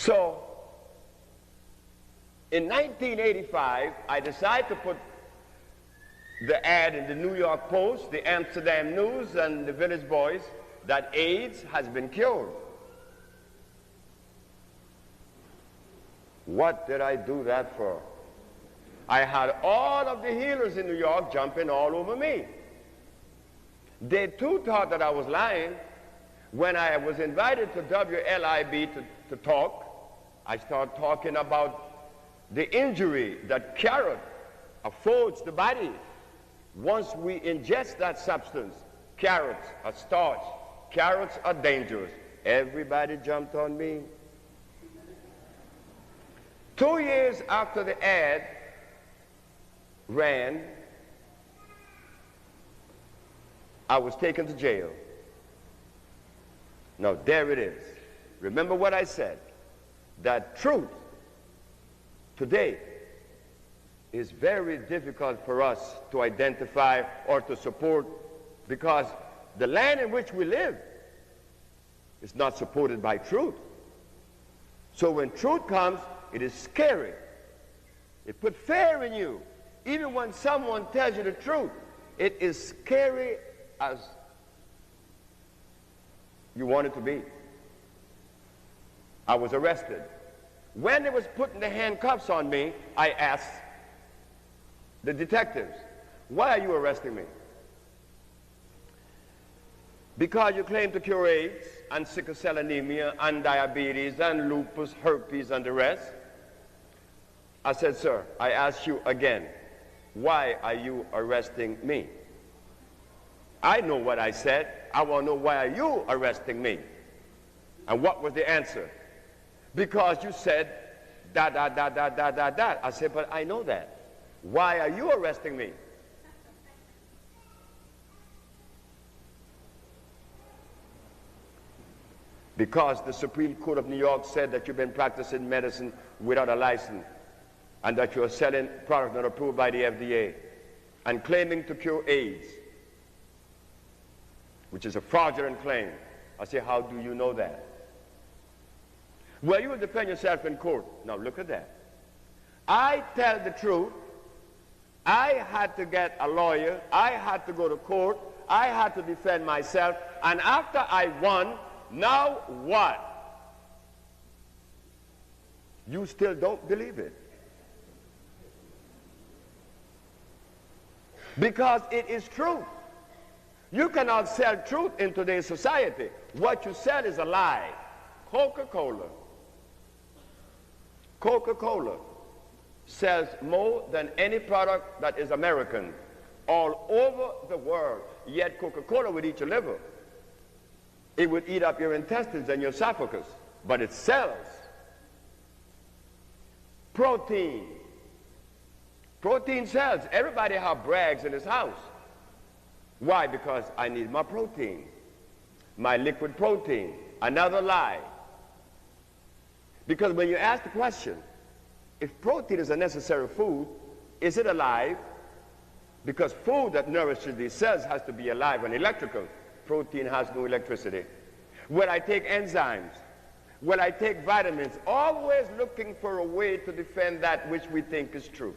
So, in 1985, I decided to put the ad in the New York Post, the Amsterdam News, and the Village Voice that AIDS has been cured. What did I do that for? I had all of the healers in New York jumping all over me. They too thought that I was lying. When I was invited to WLIB to talk, I started talking about the injury that carrot affords the body. Once we ingest that substance, carrots are starch, carrots are dangerous. Everybody jumped on me. 2 years after the ad ran, I was taken to jail. Now there it is. Remember what I said, that truth today is very difficult for us to identify or to support, because the land in which we live is not supported by truth. So when truth comes, it is scary. It puts fear in you. Even when someone tells you the truth, it is scary as you want it to be. I was arrested. When they was putting the handcuffs on me, I asked the detectives, why are you arresting me? Because you claim to cure AIDS and sickle cell anemia and diabetes and lupus, herpes, and the rest. I said, sir, I ask you again, why are you arresting me? I know what I said. I want to know, why are you arresting me? And what was the answer? Because you said that. I said, but I know that. Why are you arresting me? Because the Supreme Court of New York said that you've been practicing medicine without a license, and that you're selling products not approved by the FDA and claiming to cure AIDS, which is a fraudulent claim. I say, how do you know that? Well, you will defend yourself in court. Now look at that. I tell the truth. I had to get a lawyer. I had to go to court. I had to defend myself. And after I won, now what? You still don't believe it. Because it is truth. You cannot sell truth in today's society. What you sell is a lie. Coca-Cola. Coca-Cola sells more than any product that is American all over the world. Yet Coca-Cola would eat your liver. It would eat up your intestines and your esophagus. But it sells. Protein. Protein sells. Everybody has brags in his house. Why? Because I need my protein. My liquid protein. Another lie. Because when you ask the question, if protein is a necessary food, is it alive? Because food that nourishes these cells has to be alive and electrical. Protein has no electricity. When I take enzymes, when I take vitamins, always looking for a way to defend that which we think is true.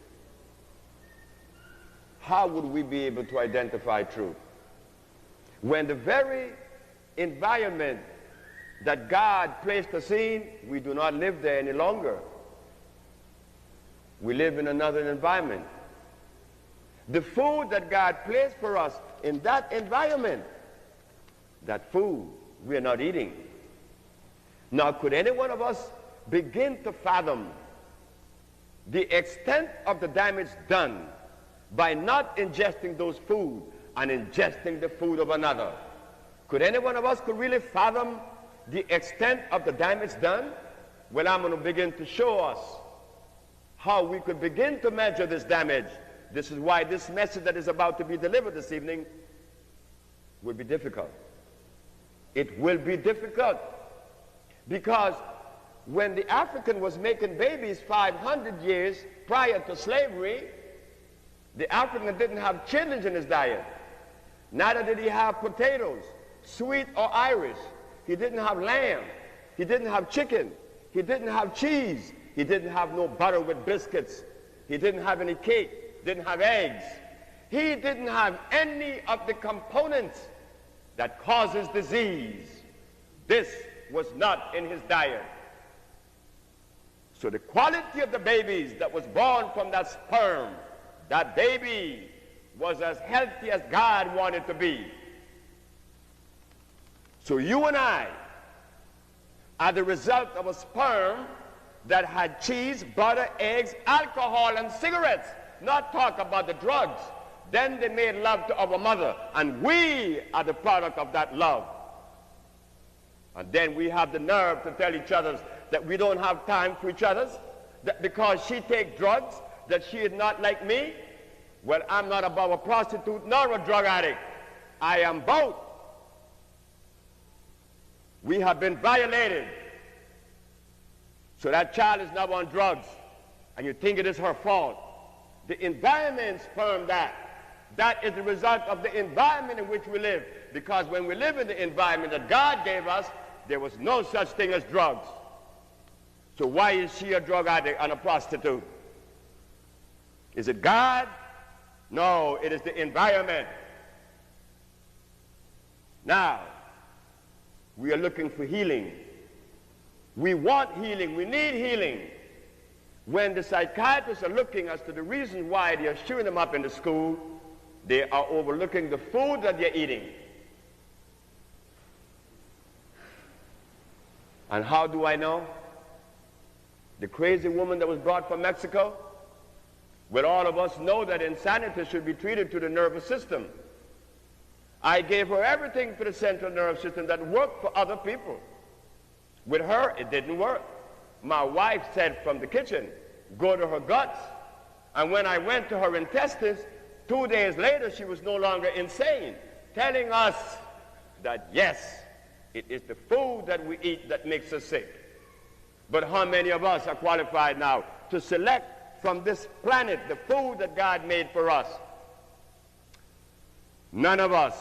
How would we be able to identify truth? When the very environment that God placed us in, we do not live there any longer. We live in another environment. The food that God placed for us in that environment, that food we are not eating. Now, could any one of us begin to fathom the extent of the damage done by not ingesting those food and ingesting the food of another? Could any one of us could really fathom the extent of the damage done? Well, I'm going to begin to show us how we could begin to measure this damage. This is why this message that is about to be delivered this evening will be difficult. It will be difficult because when the African was making babies 500 years prior to slavery, the African didn't have chitlins in his diet. Neither did he have potatoes, sweet or Irish. He didn't have lamb. He didn't have chicken. He didn't have cheese. He didn't have no butter with biscuits. He didn't have any cake, didn't have eggs. He didn't have any of the components that causes disease. This was not in his diet. So the quality of the babies that was born from that sperm, that baby was as healthy as God wanted to be. So you and I are the result of a sperm that had cheese, butter, eggs, alcohol, and cigarettes. Not talk about the drugs. Then they made love to our mother, and we are the product of that love. And then we have the nerve to tell each other that we don't have time for each other, that because she takes drugs, that she is not like me. Well, I'm not about a prostitute nor a drug addict. I am both. We have been violated. So that child is now on drugs, and you think it is her fault. The environment spermed that. That is the result of the environment in which we live. Because when we live in the environment that God gave us, there was no such thing as drugs. So why is she a drug addict and a prostitute? Is it God? No, it is the environment. Now, we are looking for healing. We want healing. We need healing. When the psychiatrists are looking as to the reason why they are shooing them up in the school, they are overlooking the food that they're eating. And how do I know? The crazy woman that was brought from Mexico? Well, all of us know that insanity should be treated to the nervous system. I gave her everything for the central nervous system that worked for other people. With her, it didn't work. My wife said from the kitchen, go to her guts. And when I went to her intestines, 2 days later, she was no longer insane, telling us that, yes, it is the food that we eat that makes us sick. But how many of us are qualified now to select from this planet the food that God made for us? None of us.